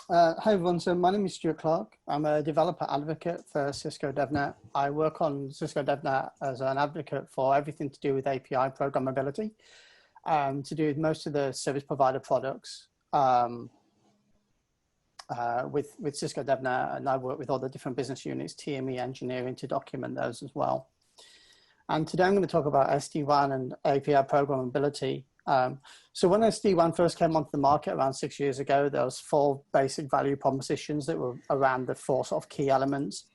Hi everyone, so my name is Stuart Clark. I'm a developer advocate for Cisco DevNet. I work on Cisco DevNet as an advocate for everything to do with API programmability, to do with most of the service provider products with Cisco DevNet, and I work with all the different business units, TME engineering, to document those as well. And today I'm going to talk about SD-WAN and API programmability. So when SD-WAN first came onto the market around 6 years ago, there was 4 basic value propositions that were around the 4 sort of key elements.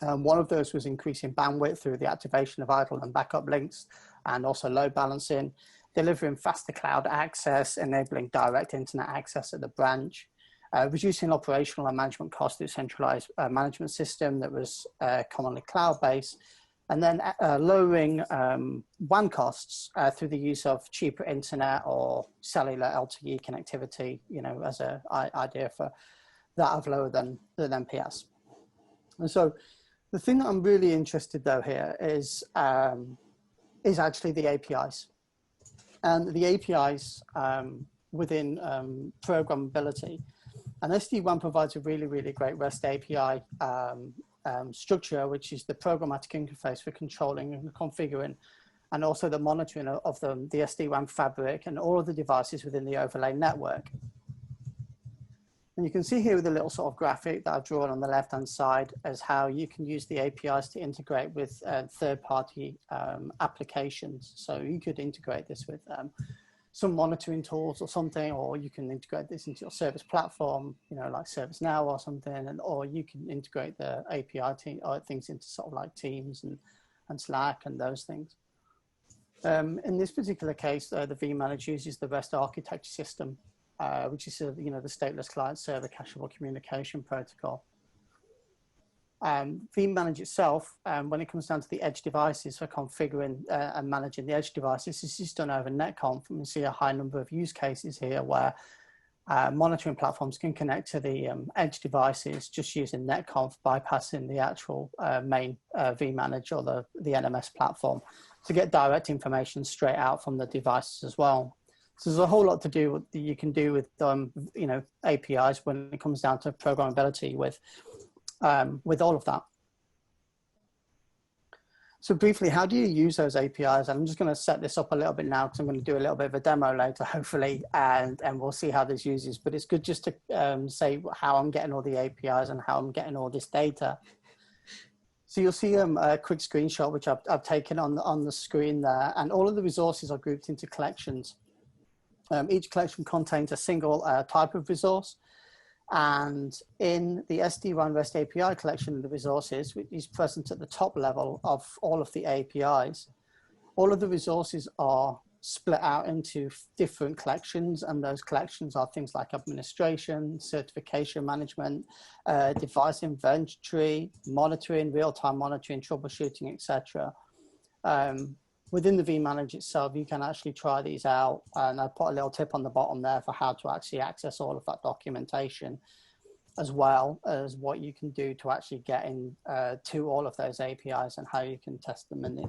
One of those was increasing bandwidth through the activation of idle and backup links, and also load balancing, delivering faster cloud access, enabling direct internet access at the branch, reducing operational and management costs through centralized management system that was commonly cloud-based, and then lowering WAN costs through the use of cheaper internet or cellular LTE connectivity, you know, as an idea for that of lower than NPS. And so the thing that I'm really interested though here is actually the APIs. And the APIs within programmability. And SD-WAN provides a really, really great REST API structure, which is the programmatic interface for controlling and configuring, and also the monitoring of the SD-WAN fabric and all of the devices within the overlay network. And you can see here with a little sort of graphic that I've drawn on the left-hand side as how you can use the APIs to integrate with third-party applications. So you could integrate this with some monitoring tools or something, or you can integrate this into your service platform, you know, like ServiceNow or something, and or you can integrate the API things into sort of like Teams and Slack and those things. In this particular case, the vManage uses the REST architecture system, which is you know, the stateless client server cacheable communication protocol. vManage itself, when it comes down to the edge devices for configuring and managing the edge devices, this is done over netconf. And we see a high number of use cases here where monitoring platforms can connect to the edge devices just using netconf, bypassing the actual main vManage or the NMS platform to get direct information straight out from the devices as well. So there's a whole lot to do that you can do with you know, APIs when it comes down to programmability with all of that. So briefly, how do you use those APIs? I'm just going to set this up a little bit now because I'm going to do a little bit of a demo later, hopefully, and we'll see how this uses. But it's good just to say how I'm getting all the APIs and how I'm getting all this data. So you'll see a quick screenshot, which I've taken on the screen there, and all of the resources are grouped into collections. Each collection contains a single type of resource. And in the SD-WAN REST API collection of the resources, which is present at the top level of all of the APIs, all of the resources are split out into different collections, and those collections are things like administration, certification management, device inventory, monitoring, real-time monitoring, troubleshooting, etc. Within the vManage itself, you can actually try these out, and I put a little tip on the bottom there for how to actually access all of that documentation, as well as what you can do to actually get in to all of those APIs and how you can test them and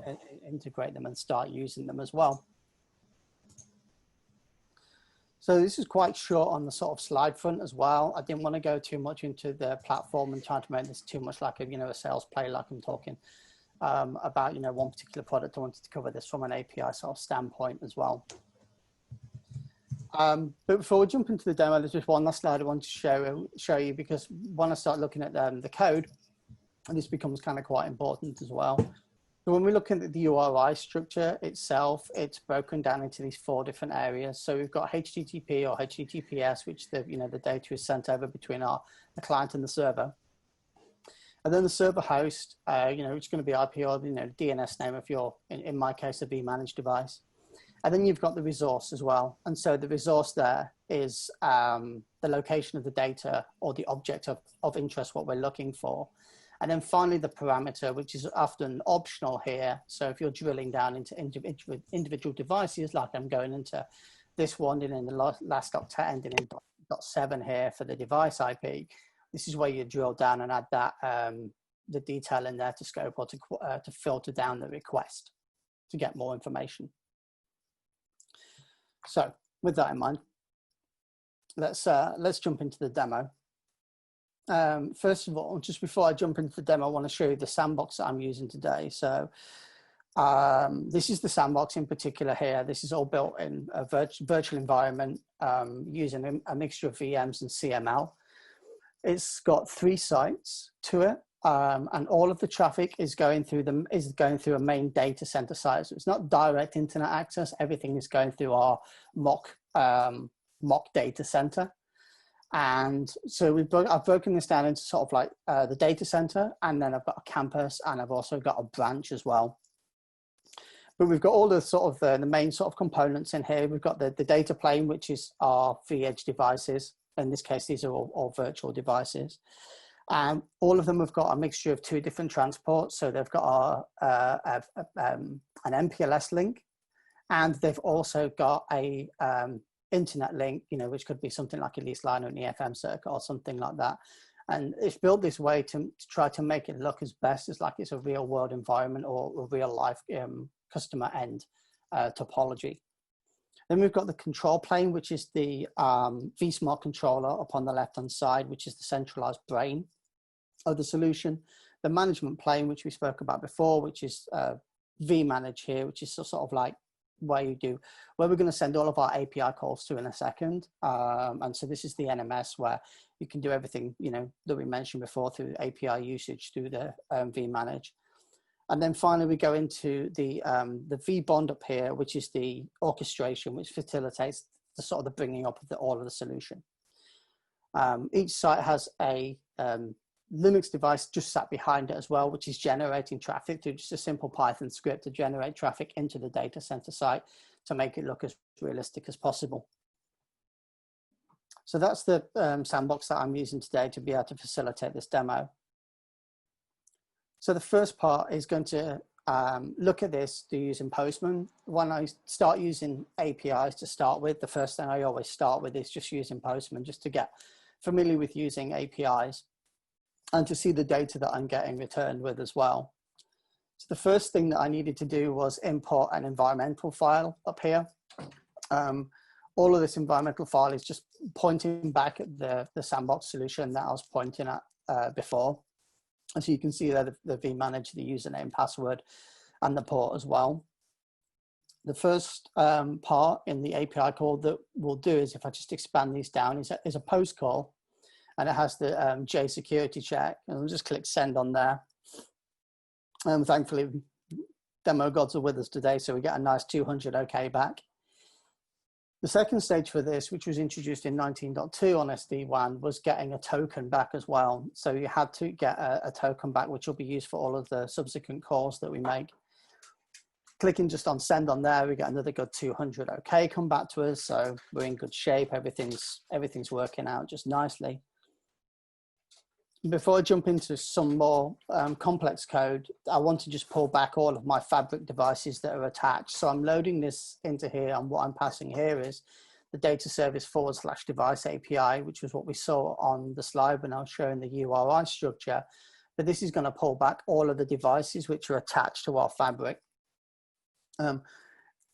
integrate them and start using them as well. So this is quite short on the sort of slide front as well. I didn't want to go too much into the platform and try to make this too much like a, you know, a sales play, like I'm talking about, you know, one particular product. I wanted to cover this from an API sort of standpoint as well. But before we jump into the demo, there's just one last slide I want to show you, because when I start looking at the code, and this becomes kind of quite important as well. So when we look at the URI structure itself, it's broken down into these 4 different areas. So we've got HTTP or HTTPS, which the data is sent over between the client and the server. And then the server host, which is going to be IP or DNS name if you're, in my case, a vManage device. And then you've got the resource as well. And so the resource there is the location of the data or the object of interest, what we're looking for. And then finally, the parameter, which is often optional here. So if you're drilling down into individual devices, like I'm going into this one ending in the last octet ending in .7 here for the device IP, this is where you drill down and add that the detail in there to scope or to filter down the request to get more information. So with that in mind, let's jump into the demo. First of all, just before I jump into the demo, I want to show you the sandbox that I'm using today. So this is the sandbox in particular here. This is all built in a virtual environment using a mixture of VMs and CML. It's got 3 sites to it, and all of the traffic is going through a main data center site. So it's not direct internet access. Everything is going through our mock data center. And so I've broken this down into sort of like the data center, and then I've got a campus, and I've also got a branch as well. But we've got all the sort of the main sort of components in here. We've got the data plane, which is our vEdge devices. In this case, these are all virtual devices. All of them have got a mixture of 2 different transports. So they've got an MPLS link, and they've also got a internet link, which could be something like a leased line or an EFM circuit or something like that. And it's built this way to try to make it look as best as like it's a real world environment or a real life customer end topology. Then we've got the control plane, which is the vSmart controller up on the left-hand side, which is the centralized brain of the solution. The management plane, which we spoke about before, which is vManage here, which is sort of like where we're going to send all of our API calls to in a second. And so this is the NMS where you can do everything, that we mentioned before through API usage through the vManage. And then finally, we go into the vBond up here, which is the orchestration, which facilitates the sort of the bringing up of all of the solution. Each site has a Linux device just sat behind it as well, which is generating traffic through just a simple Python script to generate traffic into the data center site to make it look as realistic as possible. So that's the sandbox that I'm using today to be able to facilitate this demo. So the first part is going to look at this using Postman. When I start using APIs to start with, the first thing I always start with is just using Postman, just to get familiar with using APIs and to see the data that I'm getting returned with as well. So the first thing that I needed to do was import an environmental file up here. All of this environmental file is just pointing back at the sandbox solution that I was pointing at before. And so you can see there the vManage, the username, password, and the port as well. The first part in the API call that we'll do is, if I just expand these down, is a post call, and it has the JSecurity check. And I'll just click send on there. Thankfully, demo gods are with us today, so we get a nice 200 OK back. The second stage for this, which was introduced in 19.2 on SD-WAN, was getting a token back as well. So you had to get a token back, which will be used for all of the subsequent calls that we make. Clicking just on send on there, we get another good 200 OK come back to us. So we're in good shape. Everything's working out just nicely. Before I jump into some more complex code, I want to just pull back all of my Fabric devices that are attached. So I'm loading this into here, and what I'm passing here is the data service /device API, which was what we saw on the slide when I was showing the URI structure. But this is going to pull back all of the devices which are attached to our Fabric.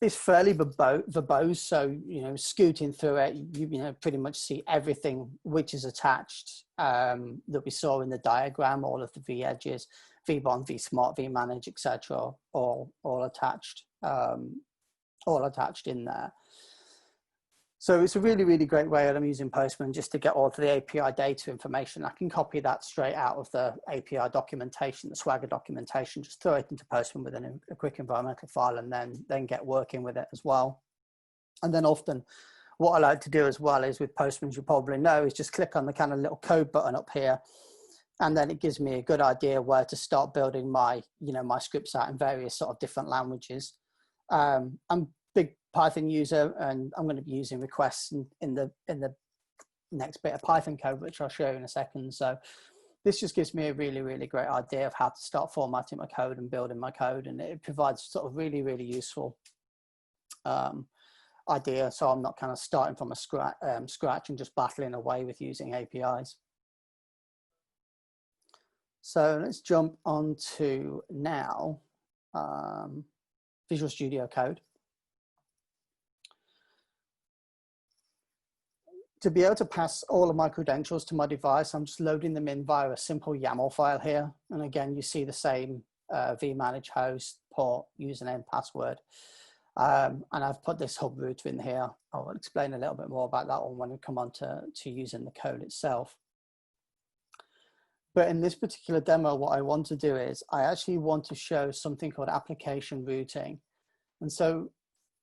It's fairly verbose, so scooting through it, you pretty much see everything which is attached that we saw in the diagram. All of the vEdges, vBond, vSmart, vManage, etc., all attached in there. So it's a really, really great way that I'm using Postman just to get all of the API data information. I can copy that straight out of the API documentation, the Swagger documentation, just throw it into Postman with a quick environmental file, and then get working with it as well. And then often what I like to do as well is with Postman, you probably know, is just click on the kind of little code button up here. And then it gives me a good idea where to start building my, my scripts out in various sort of different languages. I'm big Python user, and I'm going to be using requests in the next bit of Python code, which I'll show you in a second. So this just gives me a really, really great idea of how to start formatting my code and building my code, and it provides sort of really, really useful idea. So I'm not kind of starting from a scratch and just battling away with using APIs. So let's jump on to now Visual Studio Code. to be able to pass all of my credentials to my device, I'm just loading them in via a simple YAML file here. And again, you see the same vManage host, port, username, password. And I've put this hub router in here. I'll explain a little bit more about that one when we come on to using the code itself. But in this particular demo, what I want to do is I actually want to show something called application routing. And so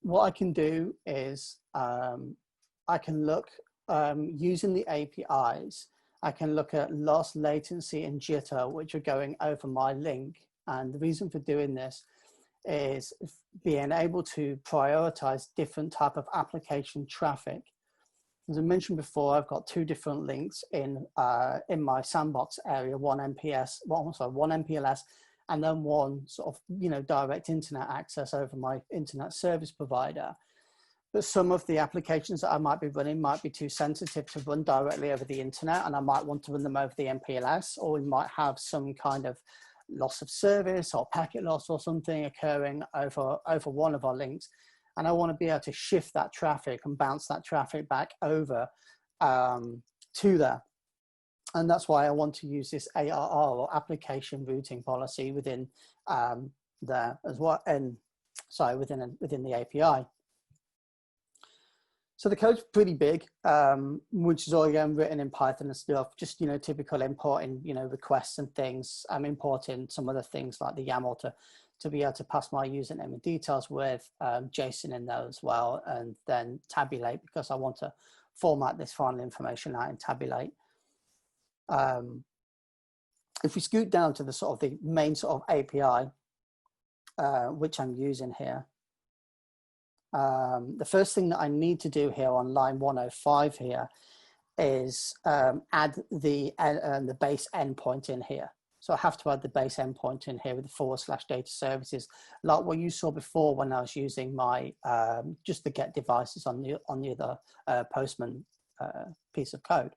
what I can do is I can look using the APIs, I can look at loss, latency, and jitter, which are going over my link. And the reason for doing this is being able to prioritize different type of application traffic. As I mentioned before, I've got two different links in my sandbox area, one MPLS, and then one sort of direct internet access over my internet service provider. But some of the applications that I might be running might be too sensitive to run directly over the internet, and I might want to run them over the MPLS, or we might have some kind of loss of service or packet loss or something occurring over one of our links. And I want to be able to shift that traffic and bounce that traffic back over to there. And that's why I want to use this ARR, or application routing policy, within there as well, and sorry, within the API. So the code's pretty big, which is all again written in Python and stuff. Just typical importing requests and things. I'm importing some other things like the YAML to be able to pass my username and details with, JSON in there as well, and then tabulate, because I want to format this final information out in tabulate. If we scoot down to the main sort of API, which I'm using here, the first thing that I need to do here on line 105 here is add the base endpoint in here. So I have to add the base endpoint in here with the / data services, like what you saw before when I was using my just the get devices on the other Postman piece of code.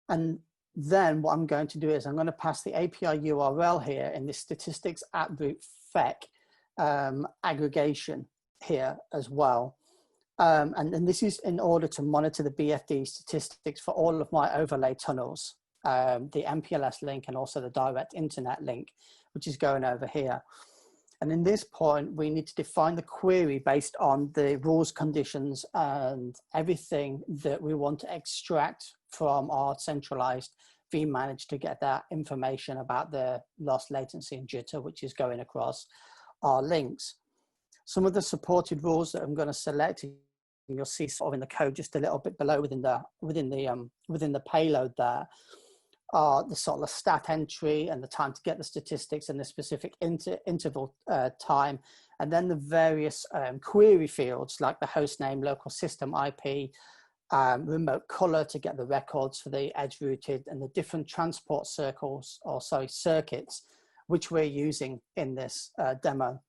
And then what I'm going to do is I'm going to pass the API URL here in this statistics @root fec aggregation here as well. And this is in order to monitor the BFD statistics for all of my overlay tunnels, the MPLS link and also the direct internet link, which is going over here. And in this point, we need to define the query based on the rules, conditions, and everything that we want to extract from our centralized vManage to get that information about the loss, latency, and jitter, which is going across our links. Some of the supported rules that I'm going to select, you'll see sort of in the code just a little bit below within the payload there, are the sort of stat entry and the time to get the statistics and the specific interval time, and then the various query fields like the host name, local system IP, remote color to get the records for the edge routed, and the different transport circuits which we're using in this demo.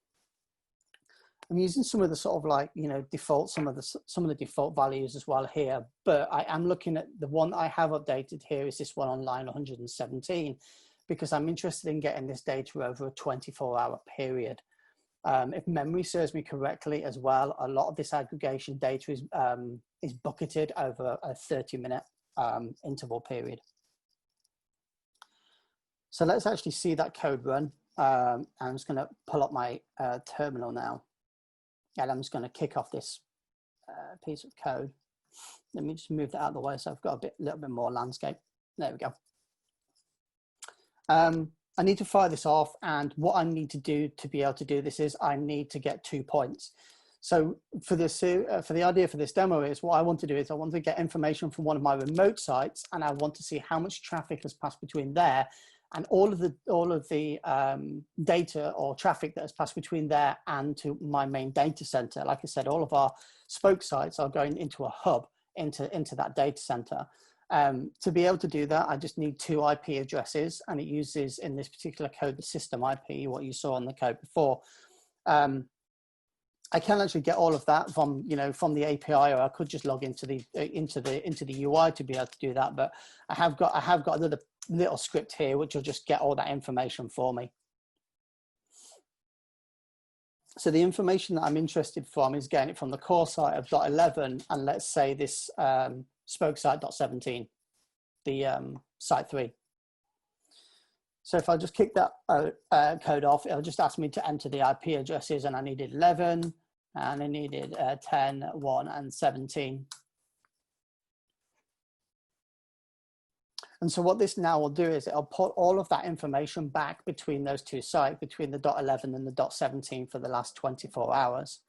I'm using some of the sort of default, some of the default values as well here, but I am looking at the one I have updated here is this one on line 117, because I'm interested in getting this data over a 24-hour period. If memory serves me correctly as well, a lot of this aggregation data is bucketed over a 30-minute interval period. So let's actually see that code run. I'm just going to pull up my terminal now. And I'm just going to kick off this piece of code. Let me just move that out of the way so I've got a little bit more landscape. There we go. I need to fire this off, and what I need to do to be able to do this is I need to get 2 points. So for the idea for this demo is what I want to do is I want to get information from one of my remote sites, and I want to see how much traffic has passed between there and all of the data or traffic that has passed between there and to my main data center. Like I said, all of our spoke sites are going into a hub into that data center. To be able to do that, I just need 2 IP addresses, and it uses in this particular code the system IP, what you saw in the code before. I can actually get all of that from the API, or I could just log into the UI to be able to do that. But I have got another little script here which will just get all that information for me. So the information that I'm interested from is getting it from the core site of .11, and let's say this spoke site .17, the site 3. So if I just kick that code off, it'll just ask me to enter the IP addresses, and I needed 11, and I needed 10, 1, and 17. And so what this now will do is it'll put all of that information back between those two sites, between the .11 and the .17 for the last 24 hours.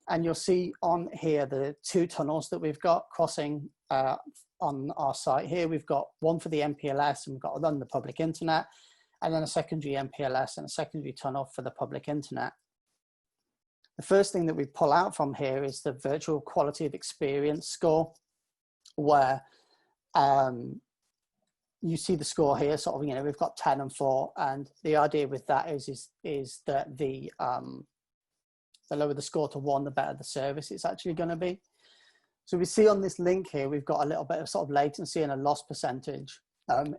And you'll see on here the 2 tunnels that we've got crossing on our site here. We've got one for the MPLS, and we've got one on the public internet, and then a secondary MPLS and a secondary tunnel for the public internet. The first thing that we pull out from here is the virtual quality of experience score, where you see the score here, sort of, you know, we've got 10 and 4, and the idea with that is that the lower the score to 1, the better the service it's actually going to be. So we see on this link here, we've got a little bit of sort of latency and a loss percentage.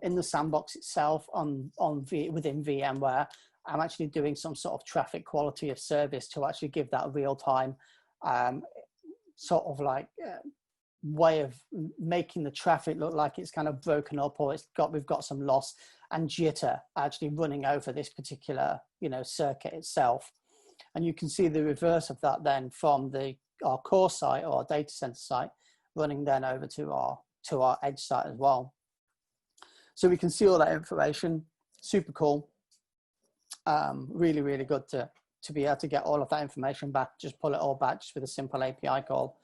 In the sandbox itself within VMware, I'm actually doing some sort of traffic quality of service to actually give that real time sort of like way of making the traffic look like it's kind of broken up, or we've got some loss and jitter actually running over this particular, you know, circuit itself. And you can see the reverse of that then from our core site or our data center site running then over to our edge site as well. So we can see all that information. Super cool. Really, really good to be able to get all of that information back, just pull it all back just with a simple API call.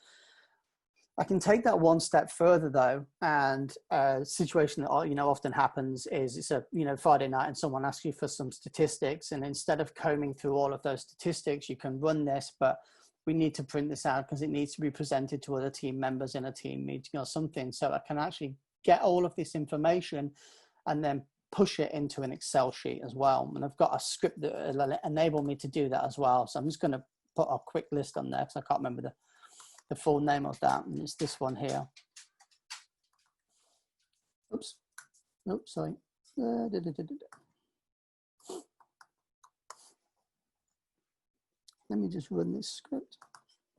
I can take that one step further though, and a situation that, you know, often happens is it's a, you know, Friday night and someone asks you for some statistics, and instead of combing through all of those statistics, you can run this, but we need to print this out because it needs to be presented to other team members in a team meeting or something. So I can actually get all of this information and then push it into an Excel sheet as well. And I've got a script that will enable me to do that as well. So I'm just going to put a quick list on there because I can't remember the full name of that. And it's this one here. Oops. Oops, sorry. Let me just run this script.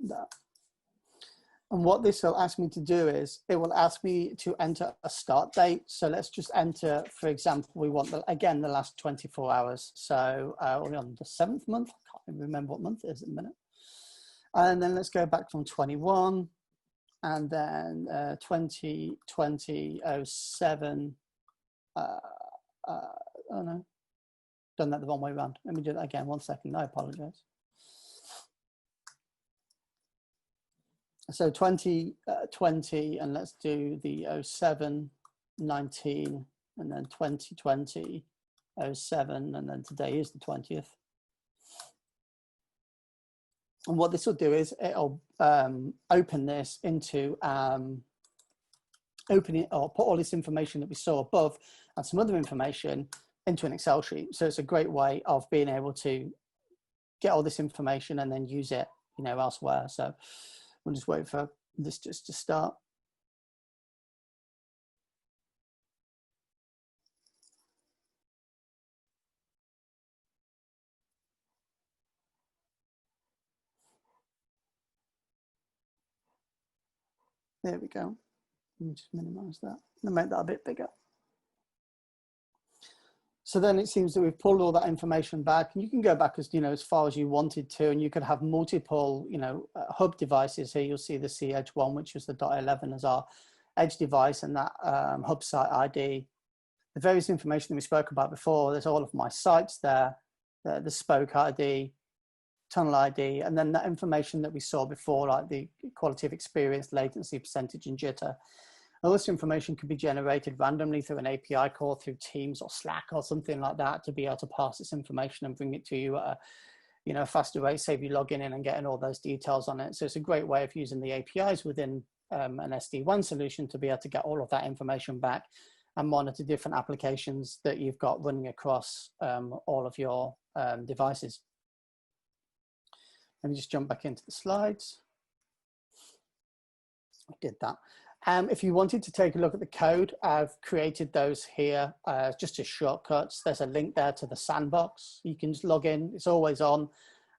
That. And what this will ask me to do is it will ask me to enter a start date. So let's just enter, for example, we want, again, the last 24 hours. So we're on the 7th month. I can't even remember what month it is in a minute. And then let's go back from 21 and then 2020-07. Oh no, done that the wrong way around. Let me do that again. 1 second. I apologize. So 2020, and let's do the 07, 19, and then 2020, 07, and then today is the 20th. And what this will do is it'll open this into, open it or put all this information that we saw above and some other information into an Excel sheet. So it's a great way of being able to get all this information and then use it, you know, elsewhere. So we'll just wait for this just to start. There we go. Let me just minimize that and make that a bit bigger. So then it seems that we've pulled all that information back, and you can go back as, you know, as far as you wanted to, and you could have multiple, you know, hub devices. Here you'll see the C Edge one, which was the .11 as our edge device, and that hub site ID. The various information that we spoke about before, there's all of my sites there, the spoke ID, tunnel ID, and then that information that we saw before, like the quality of experience, latency, percentage, and jitter. All this information can be generated randomly through an API call through Teams or Slack or something like that to be able to pass this information and bring it to you at a, you know, faster rate, save you logging in and getting all those details on it. So it's a great way of using the APIs within an SD-WAN solution to be able to get all of that information back and monitor different applications that you've got running across all of your devices. Let me just jump back into the slides. I did that. If you wanted to take a look at the code, I've created those here just as shortcuts. There's a link there to the sandbox. You can just log in, it's always on.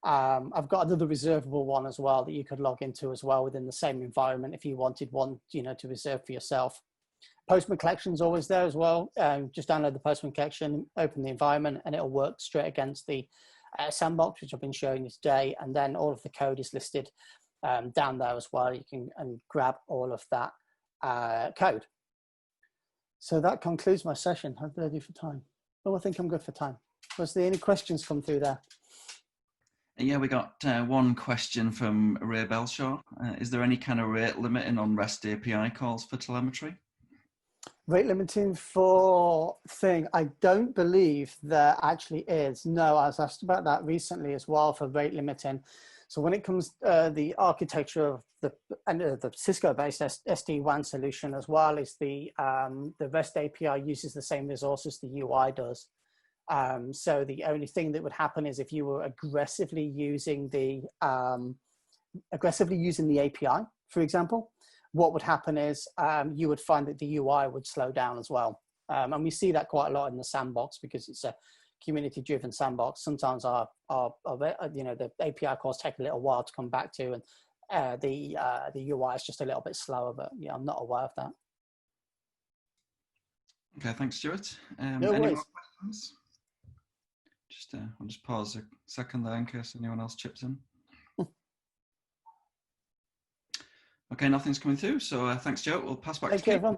I've got another reservable one as well that you could log into as well within the same environment if you wanted one, to reserve for yourself. Postman collection is always there as well. Just download the Postman collection, open the environment, and it'll work straight against the sandbox, which I've been showing you today. And then all of the code is listed down there as well. You can grab all of that code. So that concludes my session. How did I do for time? Oh, I think I'm good for time. Was there any questions come through there? Yeah, we got one question from Ray Belshaw. Is there any kind of rate limiting on REST API calls for telemetry? Rate limiting for thing, I don't believe there actually is. No, I was asked about that recently as well for rate limiting. So when it comes the architecture of the Cisco-based SD-WAN solution as well is the REST API uses the same resources the UI does. So the only thing that would happen is if you were aggressively using the API, for example, what would happen is you would find that the UI would slow down as well. And we see that quite a lot in the sandbox because it's a community-driven sandbox. Sometimes the API calls take a little while to come back to, and the UI is just a little bit slower. But yeah, I'm not aware of that. Okay, thanks, Stuart. No any worries. more questions? I'll just pause a second there in case anyone else chips in. Okay, nothing's coming through. So thanks, Joe. We'll pass back to Kate. Everyone.